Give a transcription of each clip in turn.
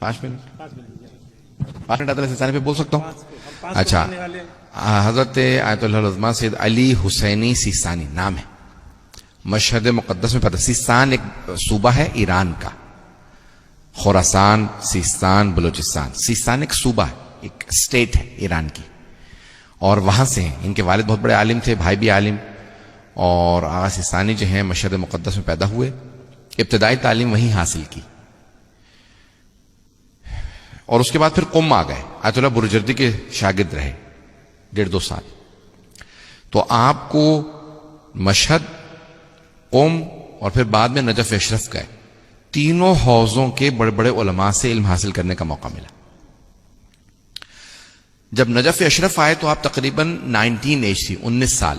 5 minute 5 minute عطیہ سیستانی پہ بول سکتا ہوں؟ اچھا، حضرت آیت اللہ العظمہ سید علی حسینی سیستانی نام ہے، مشہد مقدس میں پیدا. سیستان ایک صوبہ ہے ایران کا، خراسان، سیستان، بلوچستان. سیستان ایک صوبہ ہے، ایک اسٹیٹ ہے ایران کی، اور وہاں سے ہیں. ان کے والد بہت بڑے عالم تھے، بھائی بھی عالم. اور آغا سیستانی جو ہیں مشہد مقدس میں پیدا ہوئے، ابتدائی تعلیم وہیں حاصل کی، اور اس کے بعد پھر قم آ گئے. آیت اللہ برجردی کے شاگرد رہے 1.5-2 سال. تو آپ کو مشہد، قم اور پھر بعد میں نجف اشرف گئے. تینوں حوضوں کے بڑے بڑے علماء سے علم حاصل کرنے کا موقع ملا. جب نجف اشرف آئے تو آپ تقریباً 19 ایج تھی، 19 سال،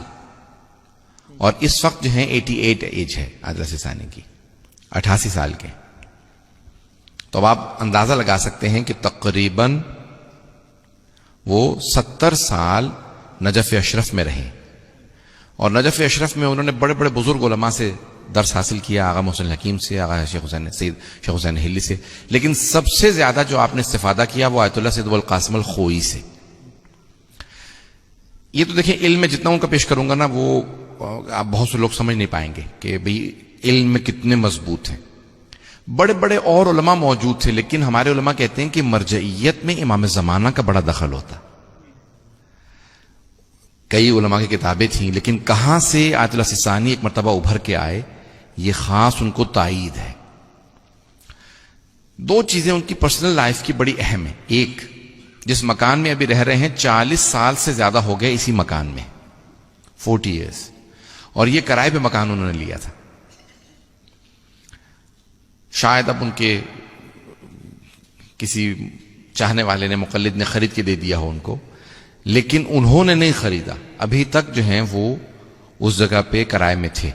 اور اس وقت جو ہیں 88 ایج ہے عادل سیستانی کی، 88 سال کے. تو اب آپ اندازہ لگا سکتے ہیں کہ تقریباً وہ 70 سال نجف اشرف میں رہے، اور نجف اشرف میں انہوں نے بڑے بڑے بزرگ علماء سے درس حاصل کیا، آغا محسن الحکیم سے، آغا سید شیخ حسین ہلی سے، لیکن سب سے زیادہ جو آپ نے استفادہ کیا وہ آیت اللہ سید القاسم الخوئی سے. یہ تو دیکھیں علم میں جتنا ان کا پیش کروں گا نا، وہ آپ بہت سے لوگ سمجھ نہیں پائیں گے کہ بھئی علم میں کتنے مضبوط ہیں. بڑے بڑے اور علماء موجود تھے، لیکن ہمارے علماء کہتے ہیں کہ مرجعیت میں امام زمانہ کا بڑا دخل ہوتا. کئی علماء کی کتابیں تھیں، لیکن کہاں سے آیت اللہ سیستانی ایک مرتبہ ابھر کے آئے، یہ خاص ان کو تائید ہے. 2 چیزیں ان کی پرسنل لائف کی بڑی اہم ہیں. ایک، جس مکان میں ابھی رہ رہے ہیں 40 سال سے زیادہ ہو گئے اسی مکان میں، 40 ایئرس، اور یہ کرائے پہ مکان انہوں نے لیا تھا. شاید اب ان کے کسی چاہنے والے نے، مقلد نے خرید کے دے دیا ہو ان کو، لیکن انہوں نے نہیں خریدا. ابھی تک جو ہیں وہ اس جگہ پہ کرائے میں تھے.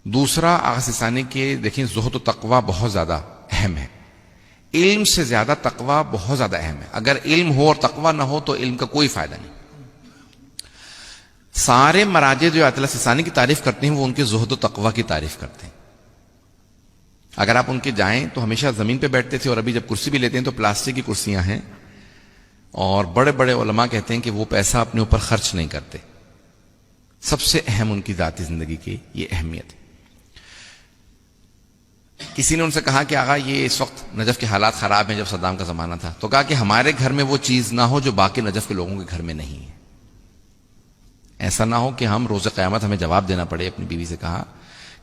دوسرا، آغا سیستانی کے دیکھیں زہد و تقوی بہت زیادہ اہم ہے. علم سے زیادہ تقوی بہت زیادہ اہم ہے. اگر علم ہو اور تقوی نہ ہو تو علم کا کوئی فائدہ نہیں. سارے مراجع جو آیت اللہ سیستانی کی تعریف کرتے ہیں وہ ان کے زہد و تقوی کی تعریف کرتے ہیں. اگر آپ ان کے جائیں تو ہمیشہ زمین پہ بیٹھتے تھے، اور ابھی جب کرسی بھی لیتے ہیں تو پلاسٹک کی کرسیاں ہیں. اور بڑے بڑے علماء کہتے ہیں کہ وہ پیسہ اپنے اوپر خرچ نہیں کرتے. سب سے اہم ان کی ذاتی زندگی کی یہ اہمیت ہے. کسی نے ان سے کہا کہ آقا یہ اس وقت نجف کے حالات خراب ہیں، جب صدام کا زمانہ تھا، تو کہا کہ ہمارے گھر میں وہ چیز نہ ہو جو باقی نجف کے لوگوں کے گھر میں نہیں ہے. ایسا نہ ہو کہ ہم روز قیامت ہمیں جواب دینا پڑے. اپنی بیوی سے کہا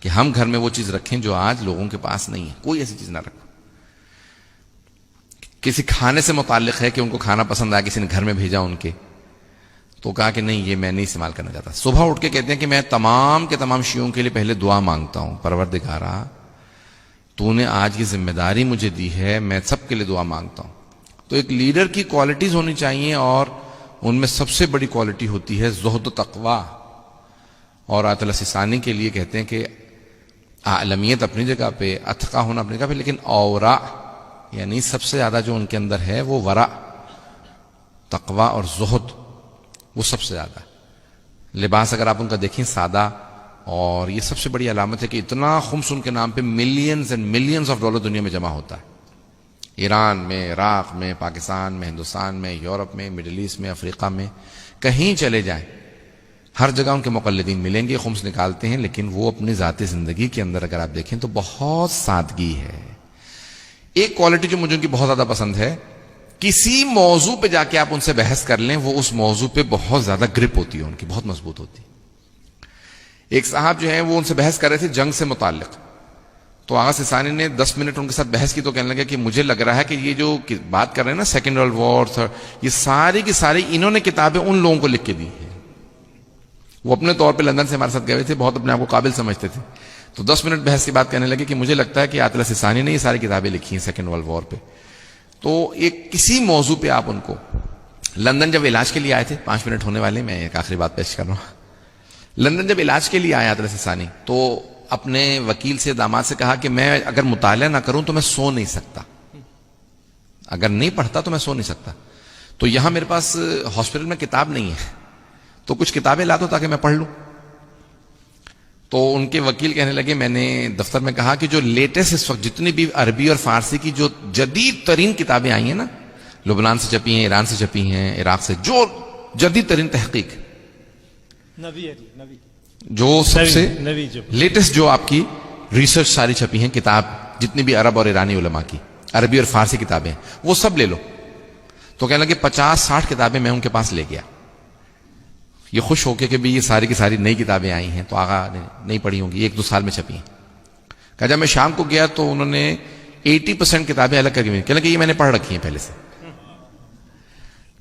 کہ ہم گھر میں وہ چیز رکھیں جو آج لوگوں کے پاس نہیں ہے. کوئی ایسی چیز نہ رکھو. کسی کھانے سے متعلق ہے کہ ان کو کھانا پسند آیا، کسی نے گھر میں بھیجا ان کے، تو کہا کہ نہیں، یہ میں نہیں استعمال کرنا چاہتا. صبح اٹھ کے کہتے ہیں کہ میں تمام کے تمام شیعوں کے لیے پہلے دعا مانگتا ہوں، پروردگارا تو نے آج کی ذمہ داری مجھے دی ہے، میں سب کے لیے دعا مانگتا ہوں. تو ایک لیڈر کی کوالٹیز ہونی چاہیے، اور ان میں سب سے بڑی کوالٹی ہوتی ہے زہد و تقوی. اور آیت اللہ سیستانی کے لیے کہتے ہیں کہ عالمیت اپنی جگہ پہ، اتقا ہونا اپنی جگہ پہ، لیکن اورا یعنی سب سے زیادہ جو ان کے اندر ہے وہ ورع، تقوی اور زہد، وہ سب سے زیادہ. لباس اگر آپ ان کا دیکھیں سادہ، اور یہ سب سے بڑی علامت ہے کہ اتنا خمس ان کے نام پہ millions and millions of dollar دنیا میں جمع ہوتا ہے. ایران میں، عراق میں، پاکستان میں، ہندوستان میں، یورپ میں، مڈل ایسٹ میں، افریقہ میں، کہیں چلے جائیں ہر جگہ ان کے مقلدین ملیں گے، خمس نکالتے ہیں. لیکن وہ اپنی ذاتی زندگی کے اندر اگر آپ دیکھیں تو بہت سادگی ہے. ایک کوالٹی جو مجھے ان کی بہت زیادہ پسند ہے، کسی موضوع پہ جا کے آپ ان سے بحث کر لیں، وہ اس موضوع پہ بہت زیادہ گرپ ہوتی ہے ان کی، بہت مضبوط ہوتی ہے. ایک صاحب جو ہیں وہ ان سے بحث کر رہے تھے جنگ سے متعلق، تو آغا سیستانی نے 10 منٹ ان کے ساتھ بحث کی تو کہنے لگا کہ مجھے لگ رہا ہے کہ یہ جو بات کر رہے ہیں نا سیکنڈ ورلڈ وار، یہ ساری کی ساری انہوں نے کتابیں ان لوگوں کو لکھ کے دی ہیں. وہ اپنے طور پہ لندن سے ہمارے ساتھ گئے ہوئے تھے، بہت اپنے آپ کو قابل سمجھتے تھے. تو 10 منٹ بحث کے بعد کہنے لگے کہ مجھے لگتا ہے کہ آیت اللہ سیستانی نے یہ ساری کتابیں لکھی ہیں سیکنڈ ورلڈ وار پہ. تو ایک کسی موضوع پہ آپ ان کو، لندن جب علاج کے لیے آئے تھے، 5 منٹ ہونے والے، میں ایک آخری بات پیش کر رہا ہوں. لندن جب علاج کے لیے آئے آیت اللہ سیستانی، تو اپنے وکیل سے، داماد سے کہا کہ میں اگر مطالعہ نہ کروں تو میں سو نہیں سکتا، اگر نہیں پڑھتا تو میں سو نہیں سکتا. تو یہاں میرے پاس ہاسپٹل میں کتاب نہیں ہے، تو کچھ کتابیں لا دو تاکہ میں پڑھ لوں. تو ان کے وکیل کہنے لگے، میں نے دفتر میں کہا کہ جو لیٹسٹ اس وقت جتنی بھی عربی اور فارسی کی جو جدید ترین کتابیں آئی ہیں نا، لبنان سے چھپی ہیں، ایران سے چھپی ہیں، عراق سے، جو جدید ترین تحقیق جو سب سے لیٹسٹ جو آپ کی ریسرچ ساری چھپی ہیں، کتاب جتنی بھی عرب اور ایرانی علماء کی عربی اور فارسی کتابیں، وہ سب لے لو. تو کہنے لگے 50-60 کتابیں میں ان کے پاس لے گیا. یہ خوش ہو کے کہ بھی یہ ساری کی ساری نئی کتابیں آئی ہیں، تو آغا نے نہیں پڑھی ہوں گی، 1-2 سال میں چھپی ہیں. کہا جب میں شام کو گیا تو انہوں نے 80% کتابیں الگ کر کے، کہنے لگے یہ میں نے پڑھ رکھی ہیں پہلے سے.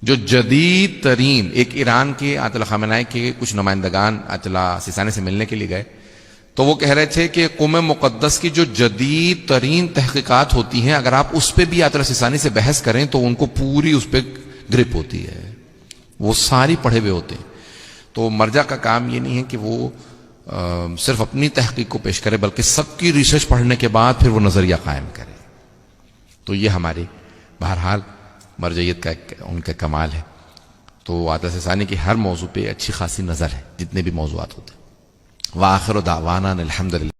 جو جدید ترین، ایک ایران کے آیت اللہ خامنائی کے کچھ نمائندگان آیت اللہ سیستانی سے ملنے کے لیے گئے، تو وہ کہہ رہے تھے کہ قوم مقدس کی جو جدید ترین تحقیقات ہوتی ہیں، اگر آپ اس پہ بھی آیت اللہ سیستانی سے بحث کریں تو ان کو پوری اس پہ گرپ ہوتی ہے، وہ ساری پڑھے ہوئے ہوتے ہیں. تو مرجع کا کام یہ نہیں ہے کہ وہ صرف اپنی تحقیق کو پیش کرے، بلکہ سب کی ریسرچ پڑھنے کے بعد پھر وہ نظریہ قائم کرے. تو یہ ہماری بہرحال مرجعیت کا ان کا کمال ہے. تو آیت اللہ سیستانی کی ہر موضوع پہ اچھی خاصی نظر ہے، جتنے بھی موضوعات ہوتے ہیں. وآخر دعوانا الحمدللہ.